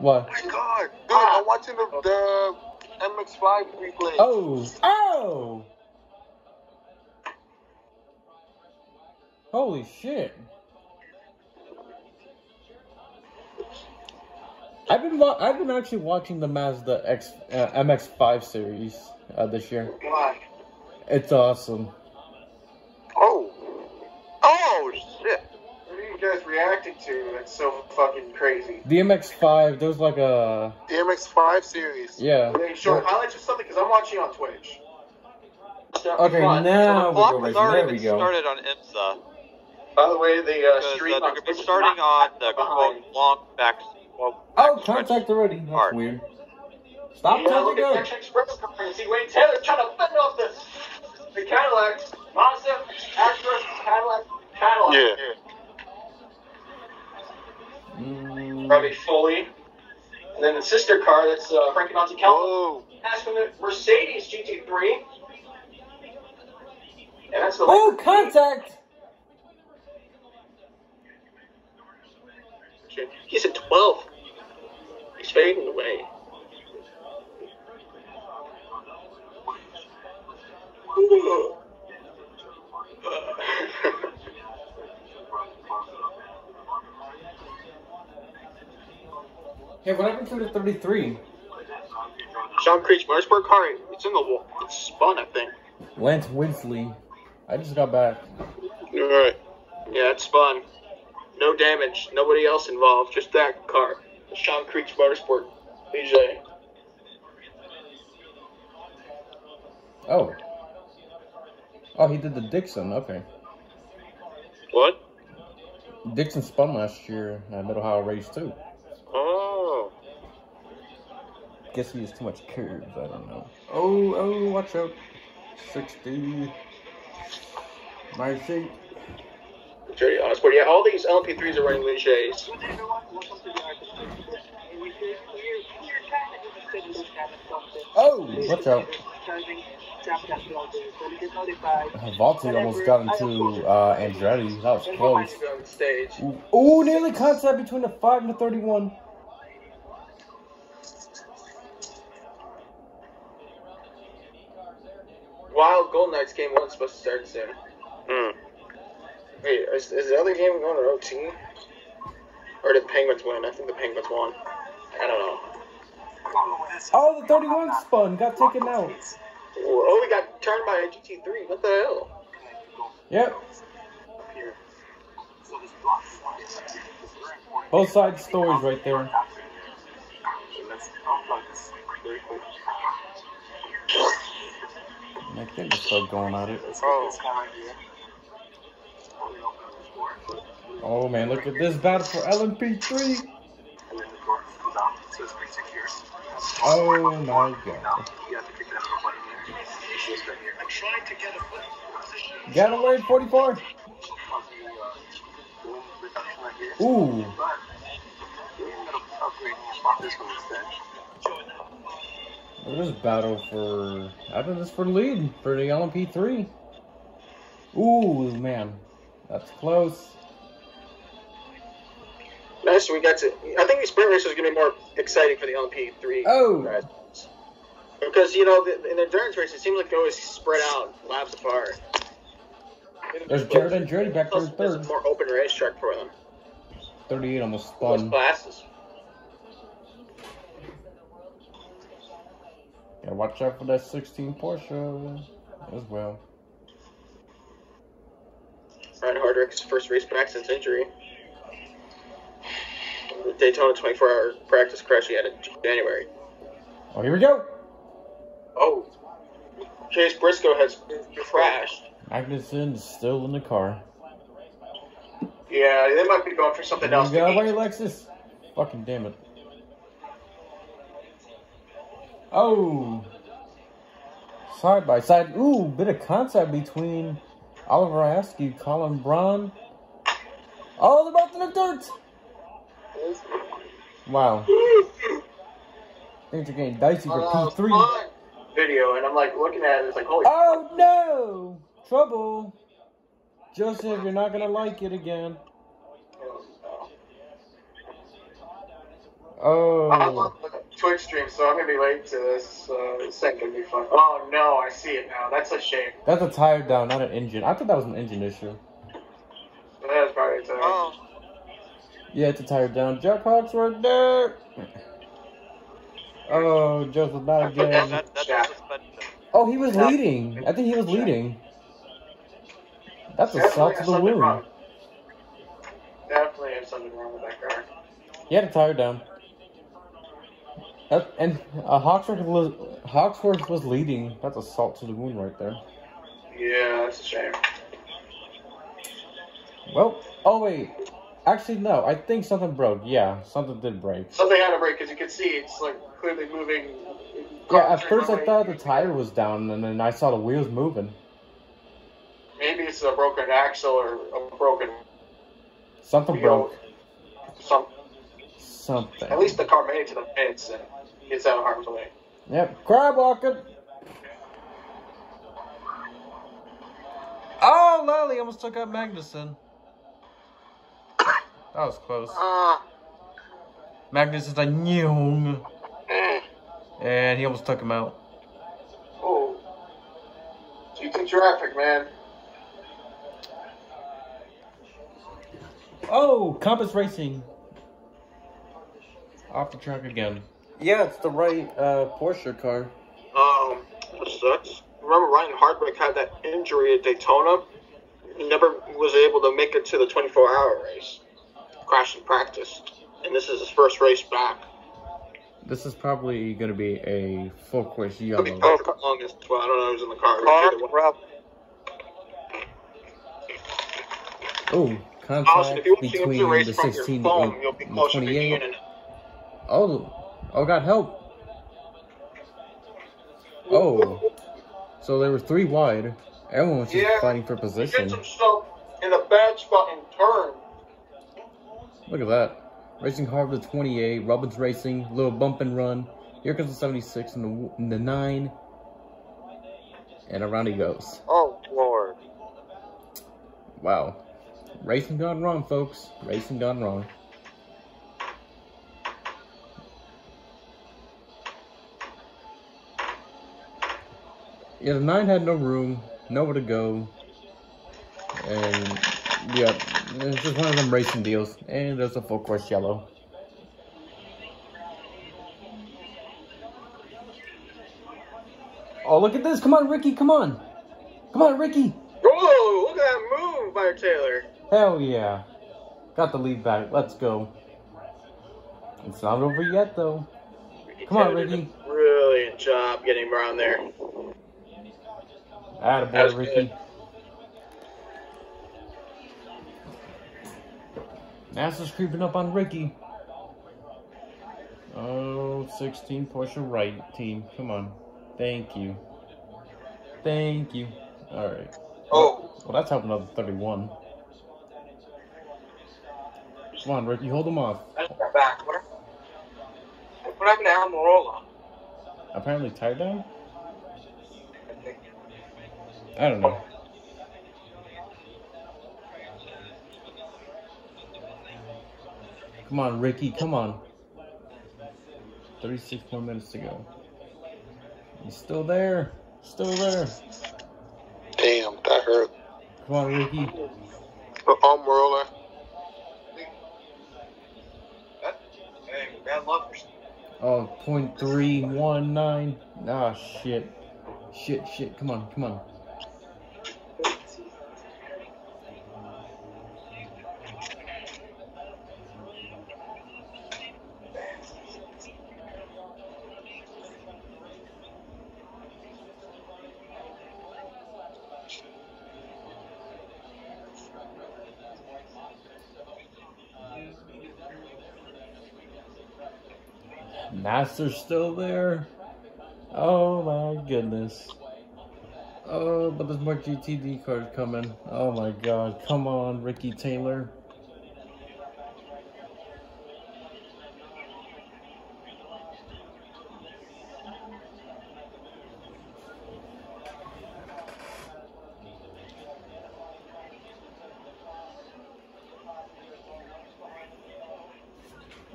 What? Oh my god, dude! I'm watching the MX-5 replay. Oh! Holy shit! I've been actually watching the Mazda MX-5 series this year. Why? It's awesome. Oh shit! What are you guys reacting to? That's so fucking crazy. The MX-5, there's like a... The MX-5 series. Yeah. They showing highlights or something? Because I'm watching on Twitch. Okay, now we go right there. There we go. Started on IMSA. By the way, the stream they're going to be starting on the quote long back. Contact already. That's part. Weird. Stop look touching at Express car. See Wayne Taylor trying to fend off the Cadillac. Mazda, Acura, Cadillac. Yeah. Probably fully. And then the sister car, that's Frankie Monte-Carlo. That's from the Mercedes GT3. And that's the contact! He's at 12. He's fading away. Hey, what happened to the 33? Sean Creech Motorsport car, it's in the wall. It's spun, I think. Lance Winsley. I just got back. Alright. Yeah, it's spun. No damage. Nobody else involved. Just that car. The Sean Creech Motorsport. BJ. Oh. Oh, he did the Dixon. Okay. What? Dixon spun last year at Mid-Ohio Race too. Oh. Guess he has too much curves. I don't know. Oh, watch out. 60. My seat. Dirty honest, but yeah, all these LMP3s are running Leger's. Oh, watch out. Valtteri almost got into Andretti. That was close. Ooh, nearly contact between the 5 and the 31. Wild Golden Knights game 1 supposed to start soon. Wait, is the other game going to OT? Or did the Penguins win? I think the Penguins won. I don't know. Oh, the 31 spun. Got taken out. Oh, we got turned by a GT3. What the hell? Yep. Both sides stories right there. I think they start going at it. Oh man, look at this battle for LMP3. Oh my god. Got away 44. Ooh. Look at this battle for, I think this for lead for the LMP3. Ooh, man. That's close. Nice, we got to, I think the sprint race is going to be more exciting for the LMP3. Oh. Guys. Because, you know, in the endurance race, it seems like they always spread out laps apart. There's Jared and Andretti back there in third. It's a more open racetrack for them. 38 almost spun. Those classes. Gotta watch out for that 16 Porsche as well. Ryan Hardrick's first race back since injury. The Daytona 24-hour practice crash he had in January. Oh, here we go. Oh. Chase Briscoe has crashed. Magnussen is still in the car. Yeah, they might be going for something else. Get away, Lexus. Fucking damn it. Oh. Side by side. Ooh, bit of contact between Oliver Askew, Colin Braun. Oh, they're about to the dirt. Wow. Things are getting dicey for P3. Video, and I'm like looking at it, it's like, holy. Oh no! Trouble. Joseph, you're not gonna like it again. I'm Oh. on the Twitch stream, so I'm gonna be late to this. This ain't gonna be fun. Oh no, I see it now. That's a shame. That's a tire down, not an engine. I thought that was an engine issue. That is probably a tire. Oh, Yeah, it's a tire down. Jack Hawk's right there. Oh, Joseph about again. that's a suspension. Oh, he was leading. I think he was leading. That's a salt to the wound. Wrong. Definitely have something wrong with that car. He had a tire down. And Hawksworth was leading. That's a salt to the wound right there. Yeah, that's a shame. Well, oh wait. Actually, no. I think something broke. Yeah, something did break. Something had to break because you can see it's like clearly moving. Yeah, at first I thought the tire was down, and then I saw the wheels moving. Maybe it's a broken axle or a broken Something wheel. broke. Something. At least the car made it to the pits and gets out of harm's way. Yep, crab walking. Oh, Lally almost took out Magnuson. That was close. Magnuson's like, nyong. And he almost took him out. Oh. GT traffic, man. Oh, Compass Racing. Off the track again. Yeah, it's the right Porsche car. That sucks. Remember Ryan Hardwick had that injury at Daytona? He never was able to make it to the 24-hour race. Crashed in practice. And this is his first race back. This is probably going to be a full course Could be yellow. longest. Well, I don't know who's in the car. Oh, Austin, contact if you want to see between your race the from 16 your phone, and you'll be the closer to 28. beginning. Oh, God, help. Oh, so there were 3 wide. Everyone was just fighting for He position. gets himself in a bad spot in turn. Look at that. Racing hard with the 28. Robbins Racing, little bump and run. Here comes the 76 and the 9. And around he goes. Oh, Lord. Wow. Racing gone wrong, folks. Racing gone wrong. Yeah, the 9 had no room, nowhere to go. And, yeah, it's just one of them racing deals. And there's a full course yellow. Oh, look at this. Come on, Ricky. Come on. Come on, Ricky. Whoa, look at that move by Taylor. Hell yeah. Got the lead back. Let's go. It's not over yet, though. Come on, Ricky. Brilliant job getting him around there. Attaboy, Ricky. Good. NASA's creeping up on Ricky. Oh, 16 Porsche right team. Come on. Thank you. Thank you. Alright. Oh. Well, that's helping out the 31. Come on, Ricky. Hold him off. That's our back. What happened to Almirola? Apparently tied down? I don't know. Come on, Ricky. Come on. 36 more minutes to go. He's still there. Still there. Damn, that hurt. Come on, Ricky. Almirola. Bad luck. Oh, 0.319. Ah, shit. Shit. Come on. Nasser's still there. Oh my goodness. Oh, but there's more GTD cars coming. Oh my god. Come on, Ricky Taylor.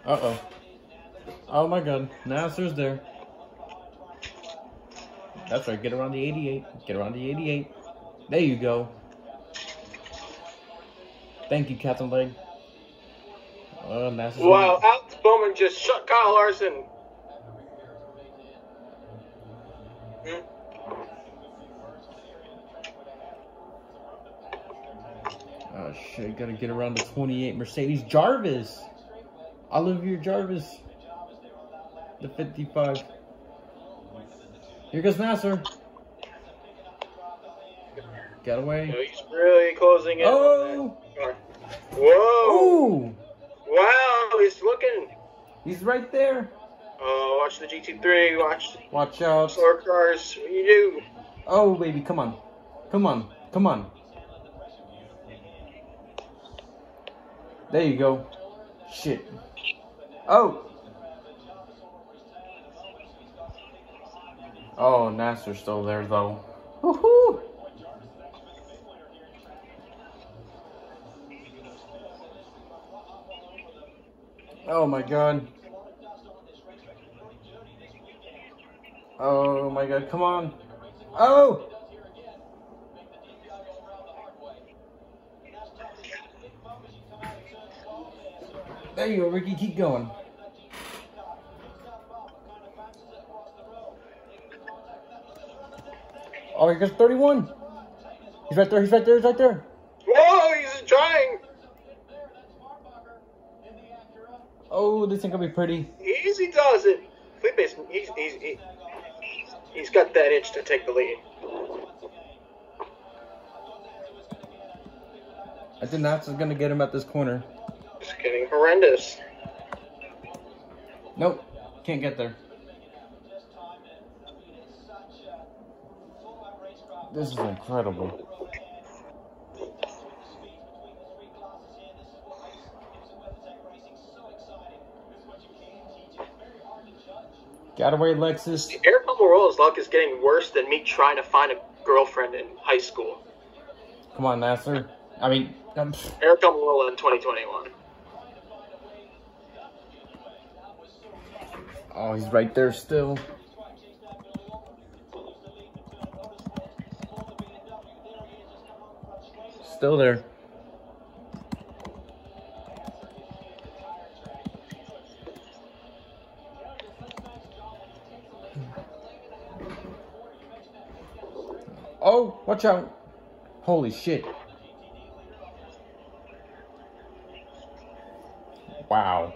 Uh-oh. Oh my god, Nasser's there. That's right, get around the 88. Get around the 88. There you go. Thank you, Captain Leg. Oh, Nasser's Wow, Alex Bowman just shut Kyle Larson. Oh shit, gotta get around the 28 Mercedes Jarvis. Olivier Jarvis. The 55. Here goes Nasser. Get away. No, he's really closing in. Oh! Whoa! Ooh! Wow, he's looking. He's right there. Oh, watch the GT3. Watch out. Slower cars. What do you do? Oh, baby, come on. Come on. Come on. There you go. Shit. Oh! Oh, Nasser's still there, though. Woohoo! Oh my god. Oh my god, come on. Oh! There you go, Ricky, keep going. Oh, here goes 31. He's right there, he's right there, he's right there. Whoa, he's trying. Oh, this ain't gonna be pretty. Easy does it. Felipe's, he's got that itch to take the lead. I think Nats is gonna get him at this corner. It's getting horrendous. Nope, can't get there. This is incredible. Got away, Lexus. Eric Almirola's luck is getting worse than me trying to find a girlfriend in high school. Come on, Nasser. I mean, Eric Almirola in 2021. oh, he's right there still. Still there. Oh, watch out. Holy shit. Wow.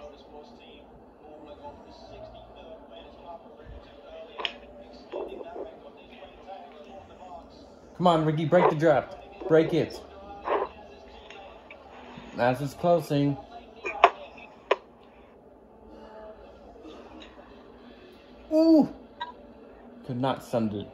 Come on, Ricky, break the draft. Break it. As it's closing. Ooh! Could not send it.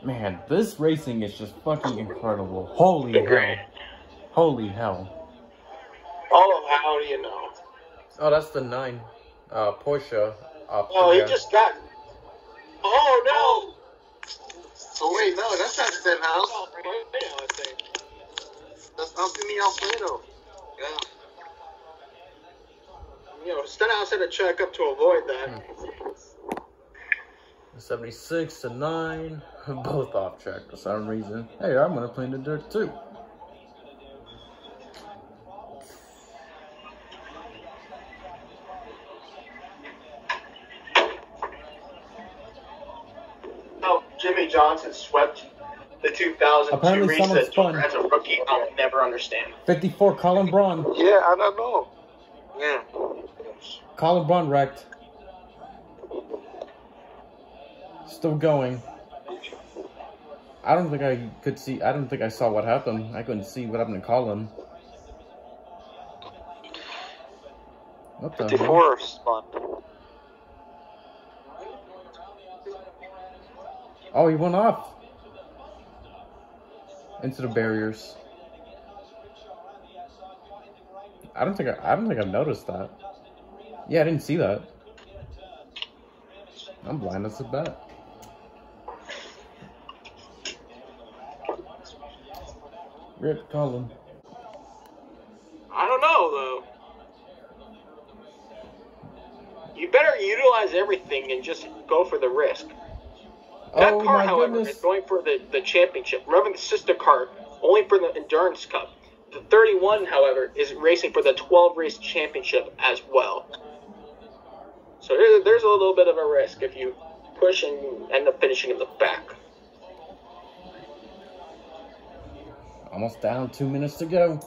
Man, this racing is just fucking incredible. Holy hell. Holy hell. Oh, how do you know? Oh, that's the 9. Porsche. Oh, he just got... Oh, no! Oh, wait, no, that's not Stenhouse. I think. That's Anthony Alfredo. Yeah. You know, Stenhouse had to check up to avoid that. 76 to 9. Both off track for some reason. Hey, I'm gonna play in the dirt too. Oh, Jimmy Johnson swept the 2002 Apparently someone's reset spun. as a rookie. I'll never understand. 54, Colin Braun. Yeah, I don't know. Yeah. Colin Braun wrecked. Still going. I don't think I could see. I don't think I saw what happened. I couldn't see what happened to Colin. What the 54 hell? spun. Oh, he went off into the barriers. I don't think I've noticed that. Yeah, I didn't see that. I'm blind as a bat. Rip Colin. I don't know, though. You better utilize everything and just go for the risk. That Oh car, my however, goodness. is going for the championship. Remember the sister car, only for the Endurance Cup. The 31, however, is racing for the 12-race championship as well. So there's a little bit of a risk if you push and end up finishing in the back. Almost down, 2 minutes to go.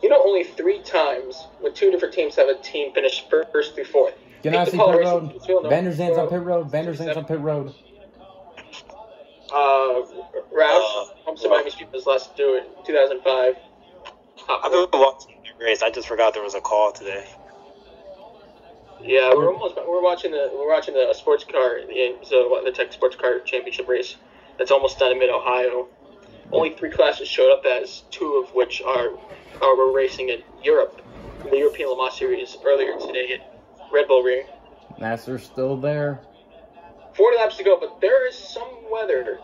You know, only 3 times with 2 different teams have a team finish first through fourth. Ganassi pit road. Van der Zan's on pit road. Van der Zan's on pit road. Roush, IMSA Miami Street was last do it 2005. I've been watching the race. I just forgot there was a call today. Yeah, we're watching the sports car, the Tech Sports Car Championship race. That's almost done in Mid Ohio. Only 3 classes showed up, as 2 of which were racing in Europe, in the European Le Mans Series earlier today at Red Bull Ring. Nasser's still there. 40 laps to go, but there is some weather.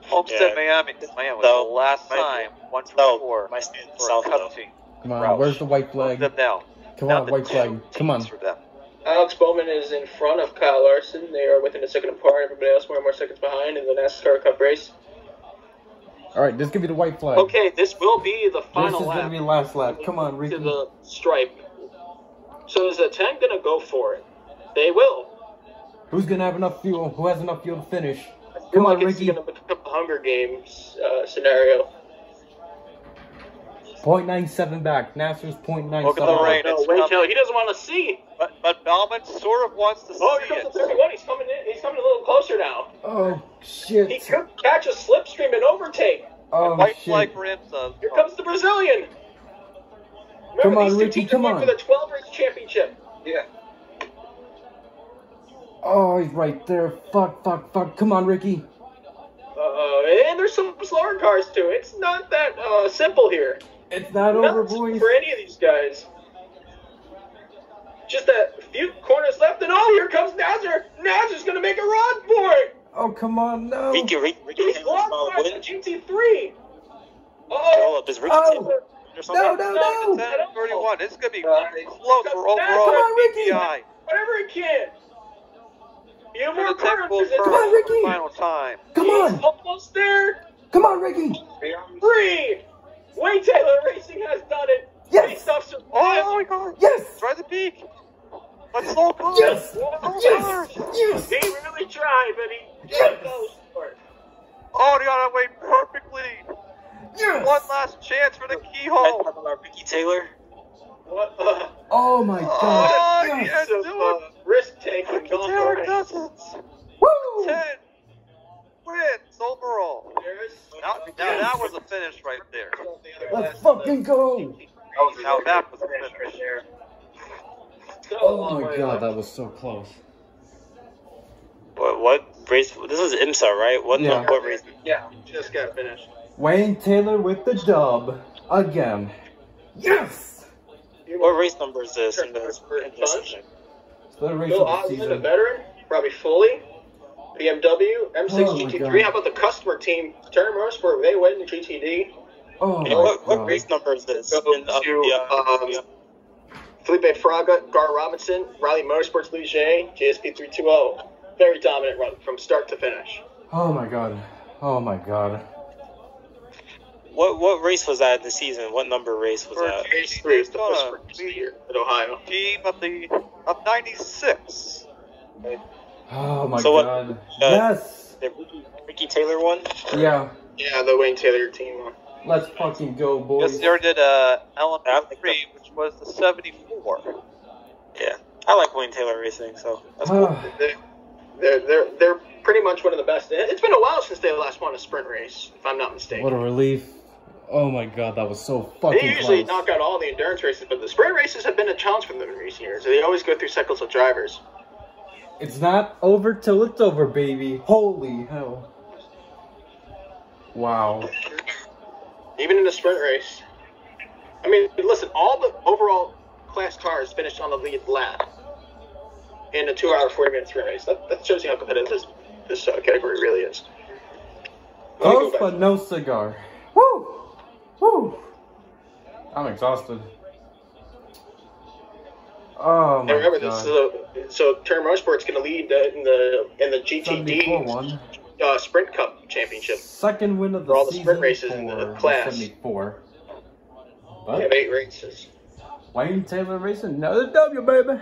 Homestead, Miami was the last time, 1 for 4. My stand For south a though. cup team. Come on, Roush. where's the white flag? Them now. Come Now on, the white 2 flag. Come on. teams for them. Alex Bowman is in front of Kyle Larson. They are within a second apart. Everybody else more and more seconds behind in the NASCAR Cup race. All right, this could be the white flag. Okay, this will be the This final is lap. going to be the last lap. Come on, Ricky. To the stripe. So is the 10 going to go for it? They will. Who's going to have enough fuel? Who has enough fuel to finish? I feel Come on, like it's Ricky. going to become a Hunger Games scenario. 0.97 back. Nasser's 0.97. Look at the rain. No, It's Wayne coming. Taylor, he doesn't want to see. But Bellman sort of wants to Oh, see here comes it. the 31. He's coming a little closer now. Oh, He shit. could catch a slipstream and overtake. Oh, White shit. flag for IMSA. Here comes the Brazilian. Remember, Come on, these 2 Ricky, teams come are going on. for the 12-race championship. Yeah. Oh, he's right there. Fuck. Come on, Ricky. And there's some slower cars, too. It's not that simple here. It's not over, Not boys. for any of these guys. Just a few corners left, and oh, here comes Nazar. Nazar's going to make a run for it. Oh, come on, no. Ricky He's Taylor's lost about by to the win. GT3. Hold Oh, up, is Ricky Oh. Taylor or something? No. 10-31. This is going to be Nice. close for Come overall on, Ricky. PPI. whatever he can. You have For more the Tech cars. Bulls Come on, Ricky. final time. Come on. He's almost there. Come on, Ricky. 3. Wayne Taylor Racing has done it. Yes. Based off some Oh my god. Yes. Try the peak. Let's slow car. Yes. Oh, Yes. gosh. Yes. He really tried, but he Yes. didn't go for it. Oh, they got away perfectly. Yes. One last chance for the Guys keyhole. talking about Ricky Taylor? What? Oh, my God. Oh, Yes. yes, do it. Risk taking. Ricky Taylor does it. Woo. 10 wins overall. There's Now that was a finish right there. Let's fucking go. Now that was a finish. Oh, my God. That was so close. What race? This is IMSA, right? What Yeah. what race? Yeah, just got finished. Wayne Taylor with the dub. Again. Yes. What race number is this in this Punch. The race Bill of the Osmond, a season. veteran, probably fully. BMW, M6 Oh, my GT3. God. How about the customer team? Turner Motorsport, they win the GTD. Oh, And my what God. race number is this? Go In, to Felipe Fraga, Gar Robinson, Riley Motorsports, Ligier, JSP 320. Very dominant run from start to finish. Oh, my God. Oh, my God. What race was that in the season? What number race was For that? Race 3 is the first Daytona. race of the year at Ohio. Team of 96. Oh, my So what- God. Yes. The Ricky Taylor one? Yeah. Yeah, the Wayne Taylor team won. Let's fucking go, Yes, boys. they already did I like LMP3, which was the 74. Yeah. I like Wayne Taylor racing, so that's cool. They're pretty much one of the best. It's been a while since they last won a sprint race, if I'm not mistaken. What a relief. Oh, my God. That was so fucking They usually close. knock out all the endurance races, but the sprint races have been a challenge for them in recent years. They always go through cycles of drivers. It's not over till it's over, baby. Holy hell. Wow. Even in a sprint race. I mean, listen, all the overall class cars finished on the lead lap in a 2 hour, 40-minute sprint race. That shows you how competitive this category really is. Close but no cigar. Woo! Woo! I'm exhausted. Oh my remember, god. so Turner Motorsport's going to lead in the GTD Sprint Cup Championship. Second win of the for all the season sprint races in the class. 74. They have 8 races. Wayne Taylor Racing, another W, baby.